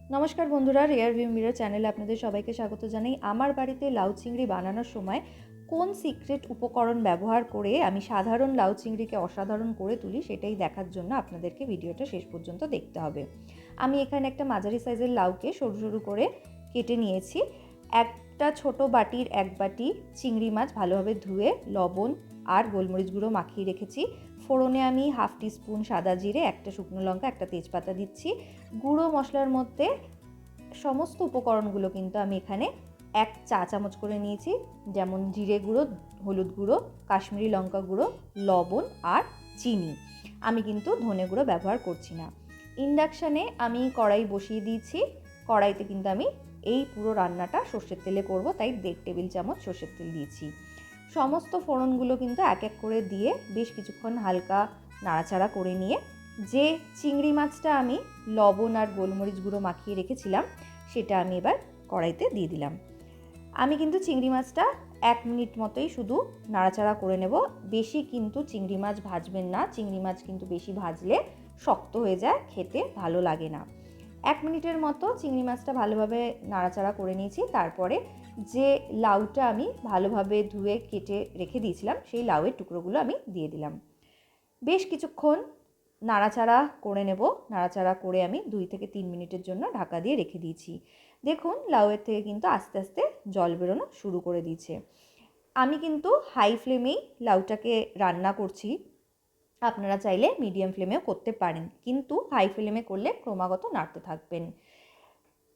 নমস্কার বন্ধুরা, rare view mirror চ্যানেলে আপনাদের সবাইকে স্বাগত জানাই। আমার বাড়িতে লাউ চিংড়ি বানানোর সময় কোন সিক্রেট উপকরণ ব্যবহার করে আমি সাধারণ লাউ চিংড়িকে অসাধারণ করে তুলি সেটাই দেখার জন্য আপনাদেরকে ভিডিওটা শেষ পর্যন্ত দেখতে হবে। আমি এখানে একটা মাঝারি সাইজের লাউকে সরু সরু করে কেটে নিয়েছি। একটা ছোট বাটির এক বাটি চিংড়ি মাছ ভালোভাবে ধুয়ে লবণ আর গোলমরিচ গুঁড়ো মাখিয়ে রেখেছি। ফোড়নে আমি হাফ টিস্পুন সাদা জিরে, একটা শুকনো লঙ্কা, একটা তেজপাতা দিচ্ছি। গুঁড়ো মশলার মধ্যে সমস্ত উপকরণগুলো কিন্তু আমি এখানে 1 চা চামচ করে নিয়েছি, যেমন জিরে গুঁড়ো, হলুদ গুঁড়ো, কাশ্মীরি লঙ্কা গুঁড়ো, লবণ আর চিনি। আমি কিন্তু ধনে গুঁড়ো ব্যবহার করছি না। ইন্ডাকশানে আমি কড়াই বসিয়ে দিয়েছি। কড়াইতে কিন্তু আমি এই পুরো রান্নাটা সর্ষের তেলে করব, তাই 1.5 টেবিল চামচ সর্ষের তেল দিয়েছি। সমস্ত ফোড়নগুলো কিন্তু এক এক করে দিয়ে বেশ কিছুক্ষণ হালকা নাড়াচাড়া করে নিয়ে যে চিংড়ি মাছটা আমি লবণ আর গোলমরিচ গুঁড়ো মাখিয়ে রেখেছিলাম সেটা আমি এবার কড়াইতে দিয়ে দিলাম। আমি কিন্তু চিংড়ি মাছটা 1 মিনিট মতোই শুধু নাড়াচাড়া করে নেব। বেশি কিন্তু চিংড়ি মাছ ভাজবেন না, চিংড়ি মাছ কিন্তু বেশি ভাজলে শক্ত হয়ে যায়, খেতে ভালো লাগে না। 1 মিনিটের মতো চিংড়ি মাছটা ভালোভাবে নাড়াচাড়া করে নিয়েছি। তারপরে যে লাউটা আমি ভালোভাবে ধুয়ে কেটে রেখে দিয়েছিলাম সেই লাউয়ের টুকরোগুলো আমি দিয়ে দিলাম। বেশ কিছুক্ষণ নাড়াচাড়া করে নেব। নাড়াচাড়া করে আমি 2 থেকে 3 মিনিটের জন্য ঢাকা দিয়ে রেখে দিয়েছি। দেখুন লাউয়ের থেকে কিন্তু আস্তে আস্তে জল বেরোনো শুরু করে দিয়েছে। আমি কিন্তু হাই ফ্লেমেই লাউটাকে রান্না করছি। আপনারা চাইলে মিডিয়াম ফ্লেমেও করতে পারেন, কিন্তু হাই ফ্লেমে করলে ক্রমাগত নাড়তে থাকবেন।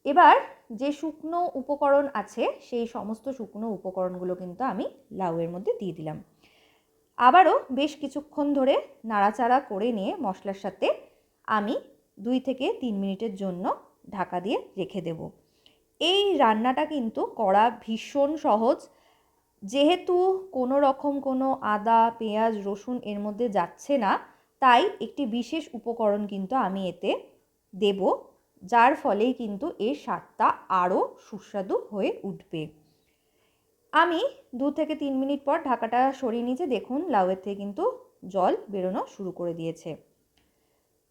এবার যে শুকনো উপকরণ আছে সেই সমস্ত শুকনো উপকরণগুলো কিন্তু আমি লাউয়ের মধ্যে দিয়ে দিলাম। আবারও বেশ কিছুক্ষণ ধরে নাড়াচাড়া করে নিয়ে মশলার সাথে আমি 2 থেকে 3 মিনিটের জন্য ঢাকা দিয়ে রেখে দেব। এই রান্নাটা কিন্তু করা ভীষণ সহজ। যেহেতু কোনো রকম কোনো আদা, পেঁয়াজ, রসুন এর মধ্যে যাচ্ছে না, তাই একটি বিশেষ উপকরণ কিন্তু আমি এতে দেব, যার ফলেই কিন্তু এর স্বাদটা আরও সুস্বাদু হয়ে উঠবে। আমি 2 থেকে 3 মিনিট পর ঢাকাটা সরিয়ে নিয়েছি। দেখুন লাউয়ের থেকে কিন্তু জল বেরোনো শুরু করে দিয়েছে।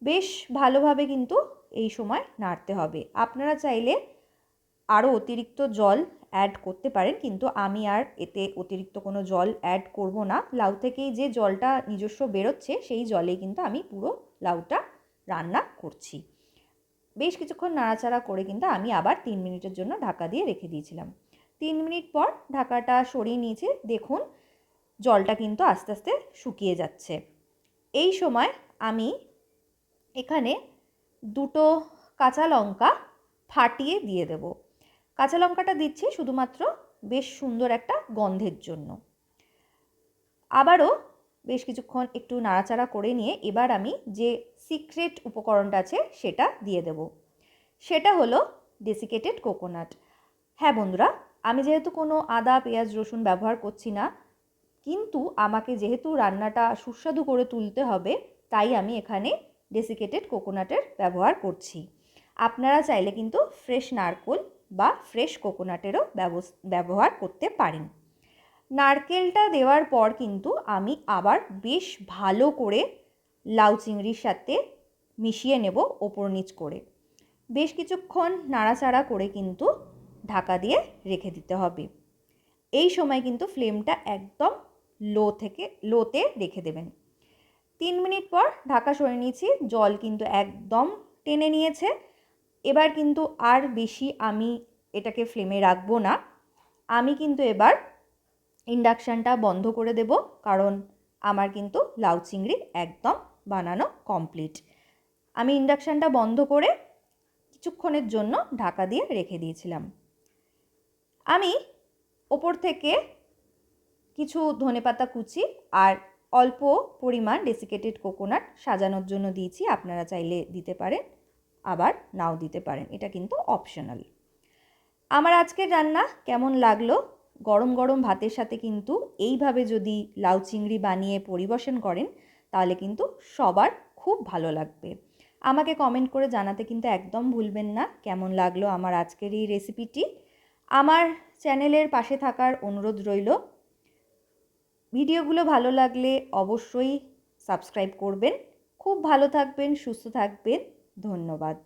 বেশ ভালোভাবে কিন্তু এই সময় নাড়তে হবে। আপনারা চাইলে আরও অতিরিক্ত জল অ্যাড করতে পারেন, কিন্তু আমি আর এতে অতিরিক্ত কোনো জল অ্যাড করব না। লাউ থেকেই যে জলটা নিজস্ব বেরোচ্ছে সেই জলেই কিন্তু আমি পুরো লাউটা রান্না করছি। বেশ কিছুক্ষণ নাড়াচাড়া করে কিন্তু আমি আবার 3 মিনিটের জন্য ঢাকা দিয়ে রেখে দিয়েছিলাম। 3 মিনিট পর ঢাকাটা সরিয়ে নিয়েছি। দেখুন জলটা কিন্তু আস্তে আস্তে শুকিয়ে যাচ্ছে। এই সময় আমি এখানে 2টো কাঁচা লঙ্কা ফাটিয়ে দিয়ে দেব। কাঁচা লঙ্কাটা দিচ্ছি শুধুমাত্র বেশ সুন্দর একটা গন্ধের জন্য। আবারও বেশ কিছুক্ষণ একটু নাড়াচাড়া করে নিয়ে এবার আমি যে সিক্রেট উপকরণটা আছে সেটা দিয়ে দেব। সেটা হলো ডেসিকেটেড কোকোনাট। হ্যাঁ বন্ধুরা, আমি যেহেতু কোনো আদা, পেঁয়াজ, রসুন ব্যবহার করছি না, কিন্তু আমাকে যেহেতু রান্নাটা সুস্বাদু করে তুলতে হবে, তাই আমি এখানে ডেসিকেটেড কোকোনাটের ব্যবহার করছি। আপনারা চাইলে কিন্তু ফ্রেশ নারকেল বা ফ্রেশ কোকোনাটেরও ব্যবহার করতে পারেন। নারকেলটা দেওয়ার পর কিন্তু আমি আবার বেশ ভালো করে লাউ চিংড়ির সাথে মিশিয়ে নেব ওপর নিচ করে। বেশ কিছুক্ষণ নাড়াচাড়া করে কিন্তু ঢাকা দিয়ে রেখে দিতে হবে। এই সময় কিন্তু ফ্লেমটা একদম লোতে রেখে দেবেন। 3 মিনিট পর ঢাকা সরিয়ে নিয়েছি। জল কিন্তু একদম টেনে নিয়েছে। এবার কিন্তু আর বেশি আমি এটাকে ফ্লেমে রাখবো না। আমি কিন্তু এবার ইন্ডাকশানটা বন্ধ করে দেব, কারণ আমার কিন্তু লাউ চিংড়ি একদম বানানো কমপ্লিট। আমি ইন্ডাকশানটা বন্ধ করে কিছুক্ষণের জন্য ঢাকা দিয়ে রেখে দিয়েছিলাম। আমি ওপর থেকে কিছু ধনেপাতা কুচি আর অল্প পরিমাণ ডেসিকেটেড কোকোনাট সাজানোর জন্য দিয়েছি। আপনারা চাইলে দিতে পারেন, আবার নাও দিতে পারেন, এটা কিন্তু অপশনাল। আমার আজকের রান্না কেমন লাগলো? গরম গরম ভাতের সাথে কিন্তু এইভাবে যদি লাউ চিংড়ি বানিয়ে পরিবেশন করেন তাহলে কিন্তু সবার খুব ভালো লাগবে। আমাকে কমেন্ট করে জানাতে কিন্তু একদম ভুলবেন না কেমন লাগলো আমার আজকের এই রেসিপিটি। আমার চ্যানেলের পাশে থাকার অনুরোধ রইল। ভিডিওগুলো ভালো লাগলে অবশ্যই সাবস্ক্রাইব করবেন। খুব ভালো থাকবেন, সুস্থ থাকবেন। ধন্যবাদ।